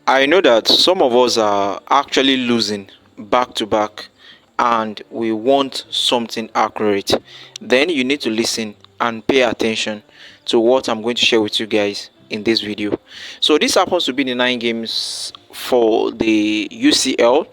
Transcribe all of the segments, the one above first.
I know that some of us are actually losing back to back and we want something accurate. Then you need to listen and pay attention to what I'm going to share with you guys in this video. So this happens to be the 9 games for the UCL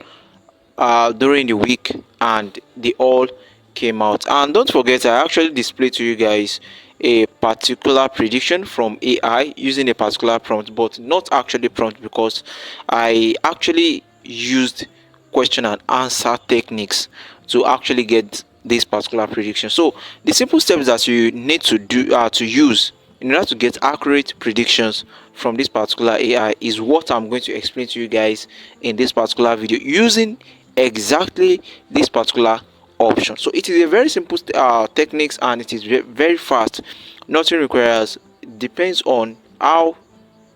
during the week, and they all came out. And don't forget, I actually displayed to you guys a particular prediction from AI using a particular prompt, but not actually prompt, because I actually used question and answer techniques to actually get this particular prediction. So the simple steps that you need to do to use in order to get accurate predictions from this particular AI is what I'm going to explain to you guys in this particular video using exactly this particular option. So it is a very simple techniques, and it is very fast. Nothing requires, depends on how,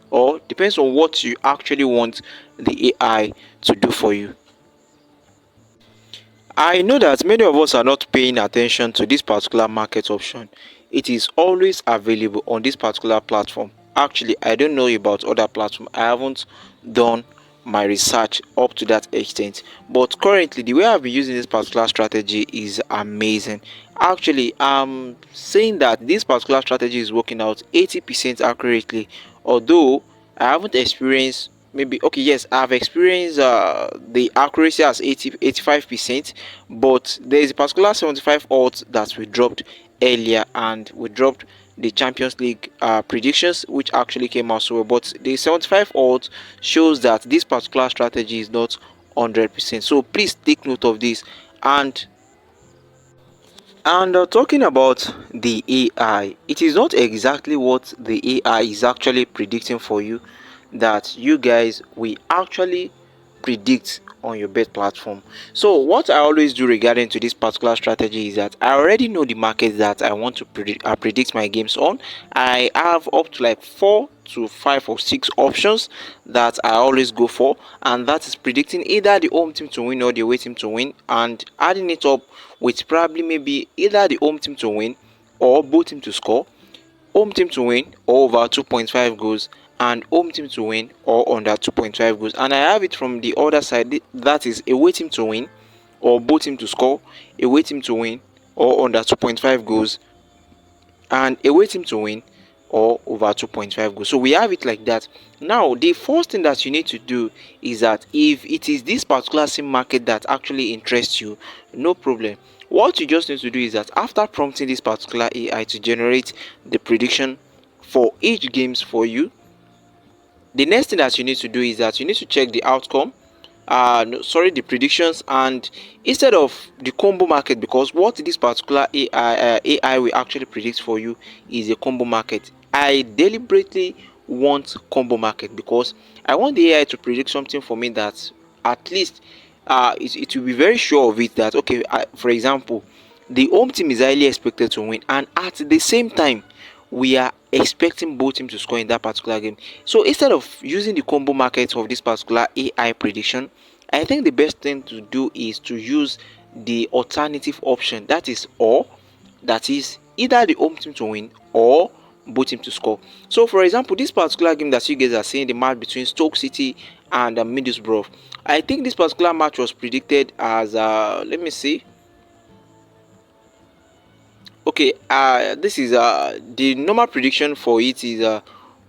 or depends on what you actually want the AI to do for you. I know that many of us are not paying attention to this particular market option. It is always available on this particular platform. Actually, I don't know about other platforms. I haven't done my research up to that extent. But currently, the way I've been using this particular strategy is amazing. Actually, I'm saying that this particular strategy is working out 80% accurately. Although I haven't experienced, maybe, okay, yes, I've experienced the accuracy as 85%, but there is a particular 75 odds that we dropped earlier, and we dropped the Champions League predictions, which actually came out so well. But the 75 odds shows that this particular strategy is not 100%. So please take note of this. And talking about the AI, it is not exactly what the AI is actually predicting for you that you guys will actually predict on your bet platform. So what I always do regarding to this particular strategy is that I already know the market that I want to predict my games on. I have up to like 4 to 5 or 6 options that I always go for, and that is predicting either the home team to win or the away team to win, and adding it up with probably maybe either the home team to win or both team to score, home team to win or over 2.5 goals, and home team to win or under 2.5 goals. And I have it from the other side, that is away team to win or both team to score, away team to win or under 2.5 goals, and away team to win or over 2.5 goals. So we have it like that. Now the first thing that you need to do is that if it is this particular sim market that actually interests you, no problem. What you just need to do is that after prompting this particular AI to generate the prediction for each games for you, the next thing that you need to do is that you need to check the outcome, no, sorry, the predictions, and instead of the combo market, because what this particular AI will actually predict for you is a combo market. I deliberately want combo market because I want the AI to predict something for me that at least it will be very sure of it, that okay, for example, the home team is highly expected to win, and at the same time we are expecting both teams to score in that particular game. So instead of using the combo market of this particular AI prediction, I think the best thing to do is to use the alternative option, that is, or that is either the home team to win or both team to score. So for example, this particular game that you guys are seeing, the match between Stoke City and Middlesbrough, I think this particular match was predicted as let me see. Okay, this is the normal prediction for it is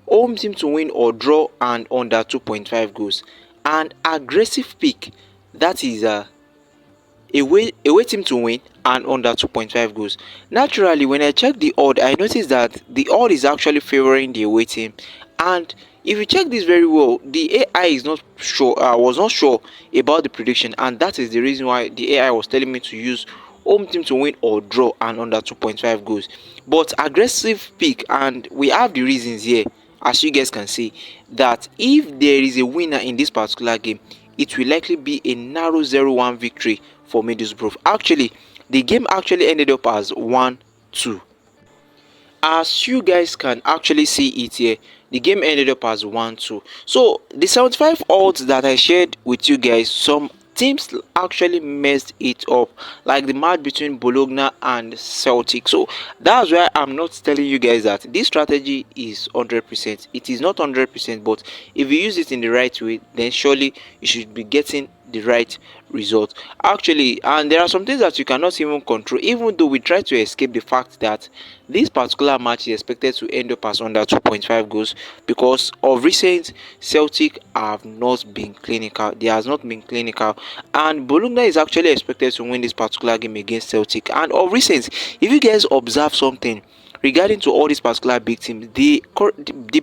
home team to win or draw and under 2.5 goals. An aggressive pick, that is away team to win and under 2.5 goals. Naturally, when I check the odd, I noticed that the odd is actually favoring the away team. And if you check this very well, the AI is not sure, was not sure about the prediction, and that is the reason why the AI was telling me to use home team to win or draw and under 2.5 goals. But aggressive pick, and we have the reasons here, as you guys can see, that if there is a winner in this particular game, it will likely be a narrow 0-1 victory for Middlesbrough. Actually, the game actually ended up as 1-2. As you guys can actually see it here, the game ended up as 1-2. So the 75 odds that I shared with you guys, some teams actually messed it up, like the match between Bologna and Celtic. So that's why I'm not telling you guys that this strategy is 100%. It is not 100%, but if you use it in the right way, then surely you should be getting the right result actually. And there are some things that you cannot even control, even though we try to escape the fact that this particular match is expected to end up as under 2.5 goals, because of recent Celtic have not been clinical. They has not been clinical, and Bologna is actually expected to win this particular game against Celtic. And of recent, if you guys observe something regarding to all these particular big teams, the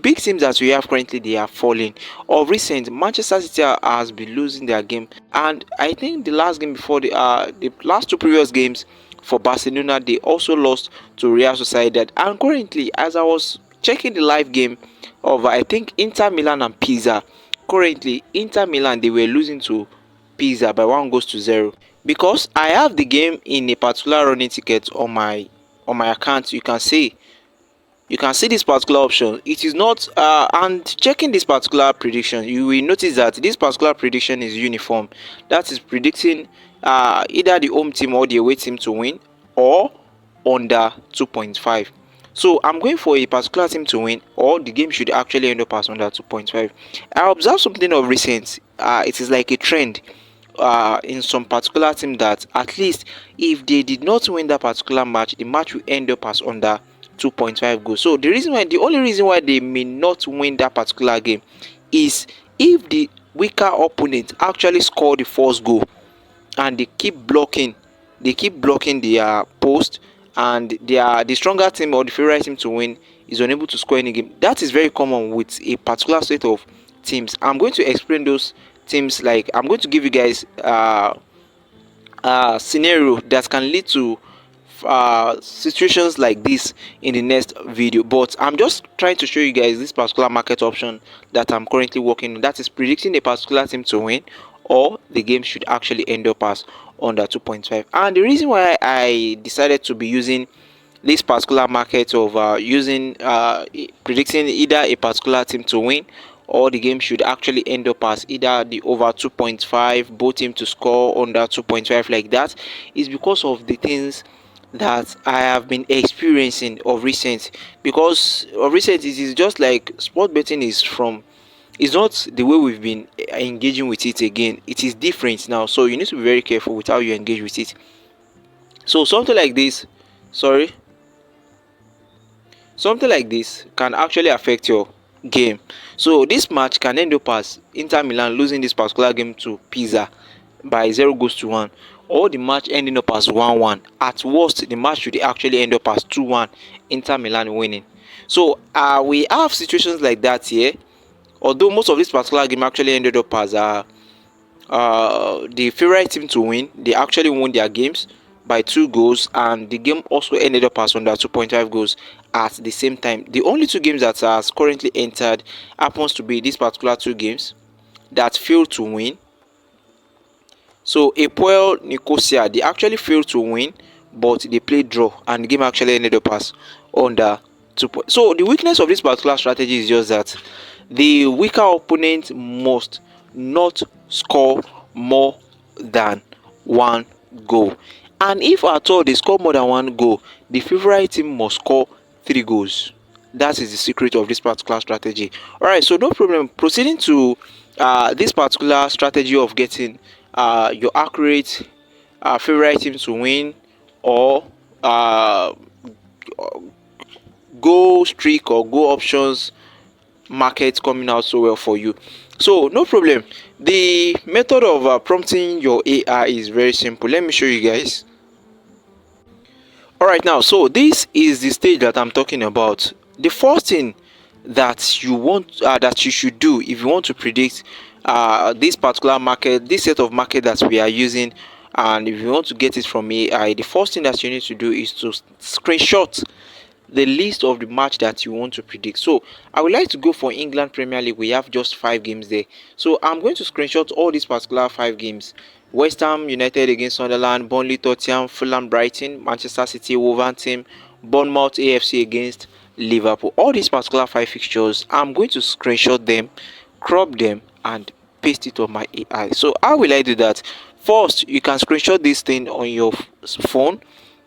big teams that we have currently, they are falling. Of recent, Manchester City has been losing their game, and I think the last game before the last two previous games for Barcelona, they also lost to Real Sociedad. And currently, as I was checking the live game of I think Inter Milan and Pisa, currently Inter Milan, they were losing to Pisa by 1 goes to 0. Because I have the game in a particular running ticket on my account, you can see this particular option. It is not and checking this particular prediction, you will notice that this particular prediction is uniform. That is predicting either the home team or the away team to win, or under 2.5. So I'm going for a particular team to win, or the game should actually end up as under 2.5. I observed something of recent. It is like a trend in some particular team, that at least if they did not win that particular match, the match will end up as under 2.5 goals. So the only reason why they may not win that particular game is if the weaker opponent actually score the first goal, and they keep blocking their post, and the stronger team or the favorite team to win is unable to score any game. That is very common with a particular set of teams. I'm going to explain those teams. Like, I'm going to give you guys scenario that can lead to situations like this in the next video, but I'm just trying to show you guys this particular market option that I'm currently working on, that is predicting a particular team to win, or the game should actually end up as under 2.5. And the reason why I decided to be using this particular market of using predicting either a particular team to win, or the game should actually end up as either the over 2.5, both team to score under 2.5, like that, is because of the things that I have been experiencing of recent. Because of recent, it is just like sport betting is from, it's not the way we've been engaging with it again. It is different now, so you need to be very careful with how you engage with it. So something like this can actually affect your game. So this match can end up as Inter Milan losing this particular game to Pisa by 0 goes to 1, or the match ending up as 1-1. At worst, the match should actually end up as 2-1, Inter Milan winning. So we have situations like that here, although most of this particular game actually ended up as the favorite team to win. They actually won their games by 2 goals, and the game also ended up as under 2.5 goals at the same time. The only two games that has currently entered happens to be these particular two games that failed to win. So Apoel Nicosia, they actually failed to win, but they played draw, and the game actually ended up as under 2 points. So the weakness of this particular strategy is just that the weaker opponent must not score more than 1 goal. And if at all they score more than 1 goal, the favorite team must score 3 goals. That is the secret of this particular strategy. Alright, so no problem. Proceeding to this particular strategy of getting your accurate favorite team to win, or goal streak or goal options market coming out so well for you. So no problem. The method of prompting your AI is very simple. Let me show you guys. Alright, now, so this is the stage that I'm talking about. The first thing that you want that you should do if you want to predict this particular market, this set of market that we are using, and if you want to get it from AI, the first thing that you need to do is to screenshot the list of the match that you want to predict. So I would like to go for England Premier League. We have just 5 games there, so I'm going to screenshot all these particular 5 games: West Ham United against Sunderland, Burnley Tottenham, Fulham Brighton, Manchester City Wolverhampton, Bournemouth AFC against Liverpool. All these particular 5 fixtures, I'm going to screenshot them, crop them, and paste it on my AI. So how will I do that? First, you can screenshot this thing on your phone,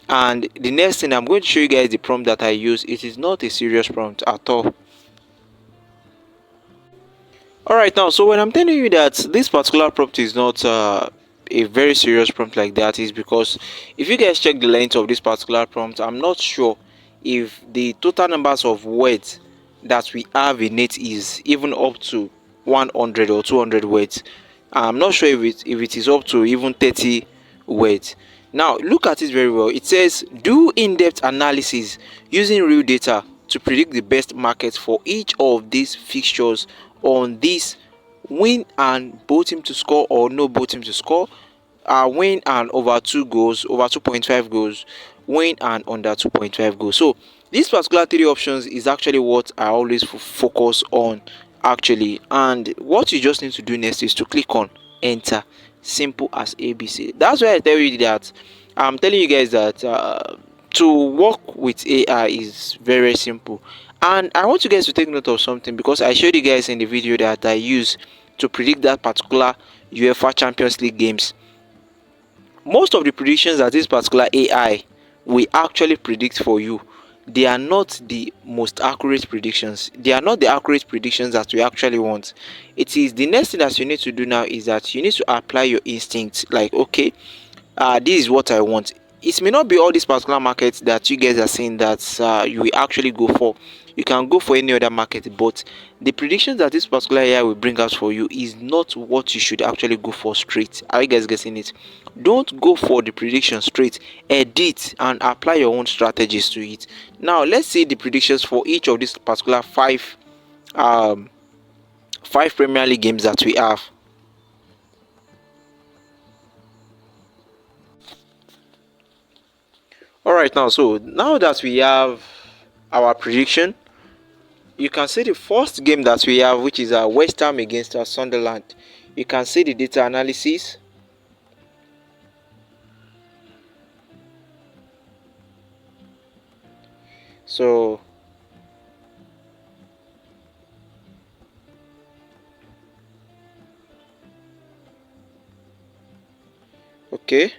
and the next thing I'm going to show you guys the prompt that I use. It is not a serious prompt at all. All right, now, so when I'm telling you that this particular prompt is not a very serious prompt like that, is because if you guys check the length of this particular prompt, I'm not sure if the total numbers of words that we have in it is even up to 100 or 200 words. I'm not sure if it is up to even 30 words. Now look at it very well. It says do in-depth analysis using real data to predict the best market for each of these fixtures on this win and both team to score or no both team to score, win and over 2 goals, over 2.5 goals, win and under 2.5 goals. So these particular three options is actually what I always focus on actually, and what you just need to do next is to click on enter. Simple as ABC. That's why I tell you that I'm telling you guys that to work with AI is very simple. And I want you guys to take note of something, because I showed you guys in the video that I use to predict that particular UEFA Champions League games. Most of the predictions that this particular AI will actually predict for you, they are not the most accurate predictions. They are not the accurate predictions that we actually want. It is the next thing that you need to do now is that you need to apply your instinct. Like, okay, this is what I want. It may not be all these particular markets that you guys are saying that you will actually go for. You can go for any other market, but the predictions that this particular AI will bring out for you is not what you should actually go for straight. Are you guys getting it? Don't go for the prediction straight. Edit and apply your own strategies to it. Now let's see the predictions for each of these particular um five Premier League games that we have. All right, now, so now that we have our prediction, you can see the first game that we have, which is West Ham against Sunderland. You can see the data analysis. So okay,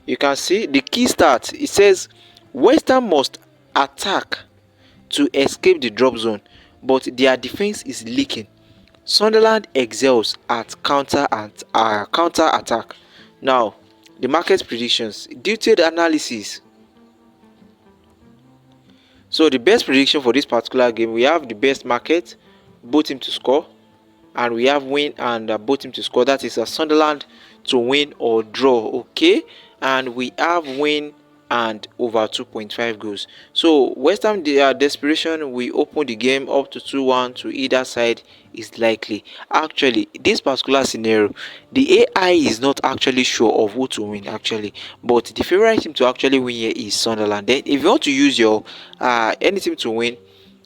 you can see the key stats. It says West Ham must attack to escape the drop zone, but their defense is leaking. Sunderland excels at counter attack. Now, the market predictions, detailed analysis. So the best prediction for this particular game, we have the best market, both team to score, and we have win and both team to score. That is a Sunderland to win or draw. Okay, and we have win and over 2.5 goals. So West Ham, their desperation, we open the game up to 2-1 to either side is likely. Actually, this particular scenario, the AI is not actually sure of who to win actually, but the favorite team to actually win here is Sunderland. Then if you want to use your any team to win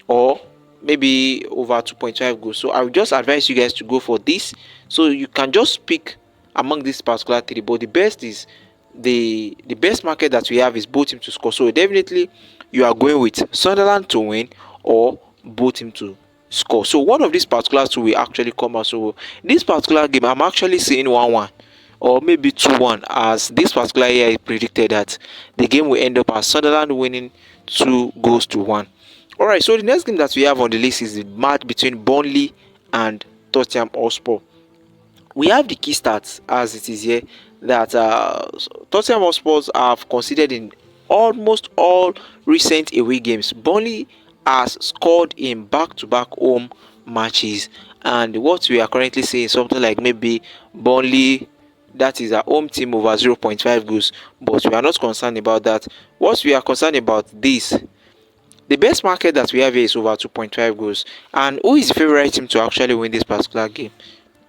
or maybe over 2.5 goals, so I would just advise you guys to go for this. So you can just pick among this particular three, but the best is the best market that we have is both team to score. So definitely you are going with Sunderland to win or both team to score. So one of these particular two will actually come out. So this particular game, I'm actually seeing 1-1 or maybe 2-1, as this particular year predicted that the game will end up as Sunderland winning 2 goals to 1. All right, so the next game that we have on the list is the match between Burnley and Tottenham Hotspur. We have the key stats as it is here that Tottenham Hotspur have conceded in almost all recent away games. Burnley has scored in back-to-back home matches, and what we are currently seeing is something like maybe Burnley, that is a home team, over 0.5 goals, but we are not concerned about that. What we are concerned about this, the best market that we have here is over 2.5 goals. And who is the favorite team to actually win this particular game?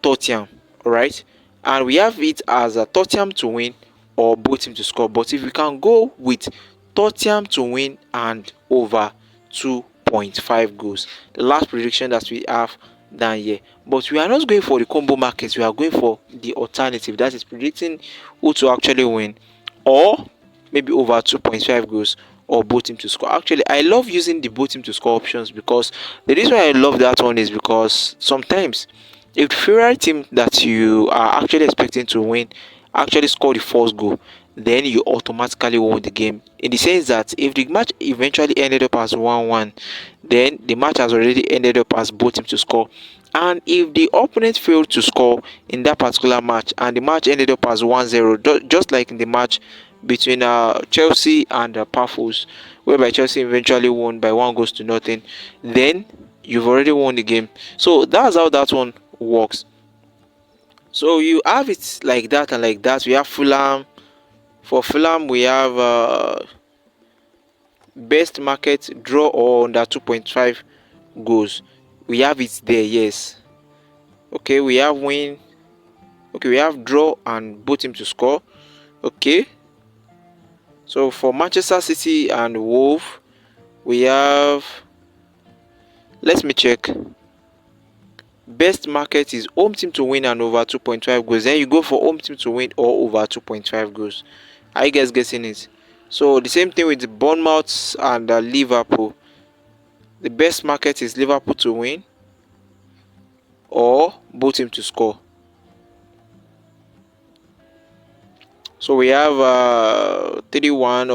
Tottenham. Alright, and we have it as a Tottenham to win or both team to score. But if we can go with Tottenham to win and over 2.5 goals, the last prediction that we have down here. But we are not going for the combo market, we are going for the alternative, that is predicting who to actually win or maybe over 2.5 goals or both team to score. Actually, I love using the both team to score options, because the reason why I love that one is because sometimes if the favorite team that you are actually expecting to win actually score the first goal, then you automatically won the game. In the sense that if the match eventually ended up as 1-1, then the match has already ended up as both teams to score. And if the opponent failed to score in that particular match and the match ended up as 1-0, just like in the match between Chelsea and Pafos, whereby Chelsea eventually won by 1 goal to nothing, then you've already won the game. So that's how that one works. So you have it like that and like that. We have Fulham. For Fulham, we have best market draw or under 2.5 goals. We have it there, yes. Okay, we have win. Okay, we have draw and both teams to score. Okay. So for Manchester City and Wolves, we have. Let me check. Best market is home team to win and over 2.5 goals. Then you go for home team to win or over 2.5 goals. Are you guys guessing it? So the same thing with Bournemouth and Liverpool. The best market is Liverpool to win or both team to score. So we have 3-1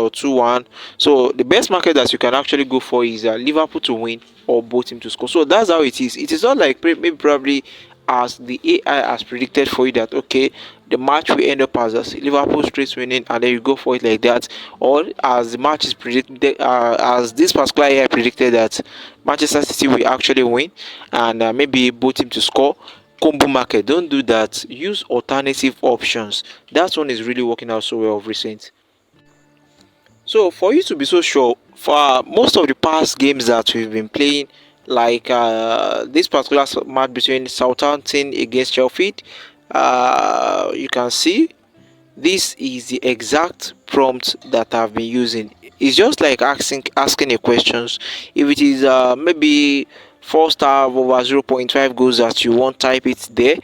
or 2-1. So the best market that you can actually go for is Liverpool to win or both team to score. So that's how it is. It is not like maybe probably as the AI has predicted for you that okay, the match will end up as Liverpool straight winning and then you go for it like that, or as the match is predicted, as this particular AI predicted that Manchester City will actually win and maybe both team to score. Combo market, don't do that. Use alternative options. That one is really working out so well of recent. So for you to be so sure, for most of the past games that we've been playing, like this particular match between Southampton against Chelsea, you can see this is the exact prompt that I've been using. It's just like asking a questions. If it is maybe 4 star over 0.5 goals that you want, type it there.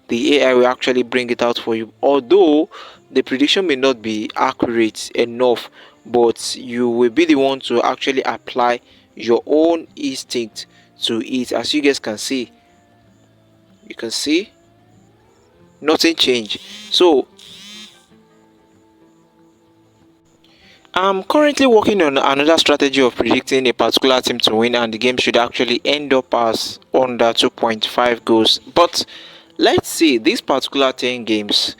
The AI will actually bring it out for you. Although the prediction may not be accurate enough, but you will be the one to actually apply your own instinct to it. As you guys can see, you can see nothing changed. So I'm currently working on another strategy of predicting a particular team to win, and the game should actually end up as under 2.5 goals. But let's see, this particular 10 games,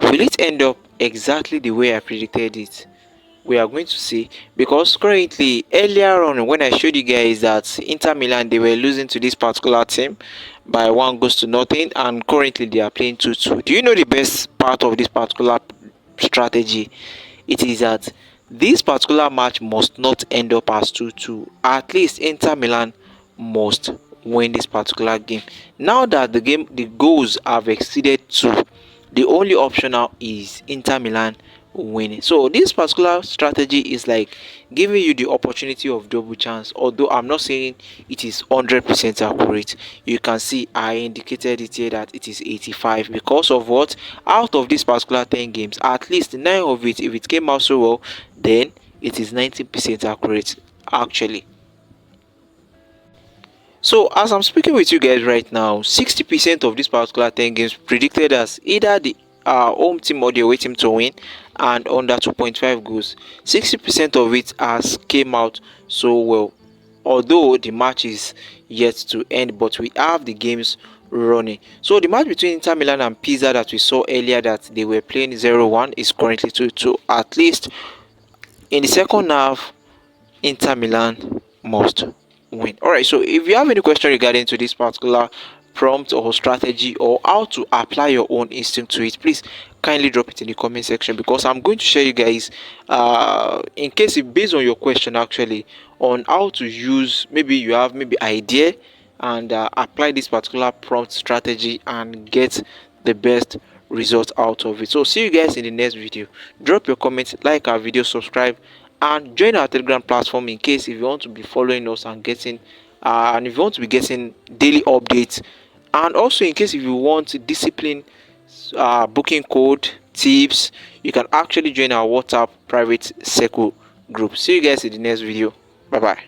will it end up exactly the way I predicted it? We are going to see, because currently earlier on when I showed you guys that Inter Milan, they were losing to this particular team by 1 goal to nothing, and currently they are playing 2-2. Do you know the best part of this particular strategy? It is that this particular match must not end up as 2-2. At least Inter Milan must win this particular game. Now that the goals have exceeded 2, the only option now is Inter Milan winning. So this particular strategy is like giving you the opportunity of double chance, although I'm not saying it is 100% accurate. You can see I indicated it here that it is 85, because of what, out of this particular 10 games, at least 9 of it, if it came out so well, then it is 90% accurate actually. So as I'm speaking with you guys right now, 60% of this particular 10 games predicted as either the home team or the away team to win and under 2.5 goals. 60% of it has came out so well. Although the match is yet to end, but we have the games running. So the match between Inter Milan and Pisa that we saw earlier that they were playing 0-1 is currently 2-2. At least in the second half, Inter Milan must win. Alright, so if you have any question regarding to this particular prompt or strategy or how to apply your own instinct to it, please kindly drop it in the comment section, because I'm going to share you guys in case it based on your question actually on how to use, maybe you have maybe idea and apply this particular prompt strategy and get the best result out of it. So see you guys in the next video. Drop your comments, like our video, subscribe, and join our Telegram platform in case if you want to be following us and getting and if you want to be getting daily updates, and also in case if you want discipline booking code tips, you can actually join our WhatsApp private circle group. See you guys in the next video. Bye bye.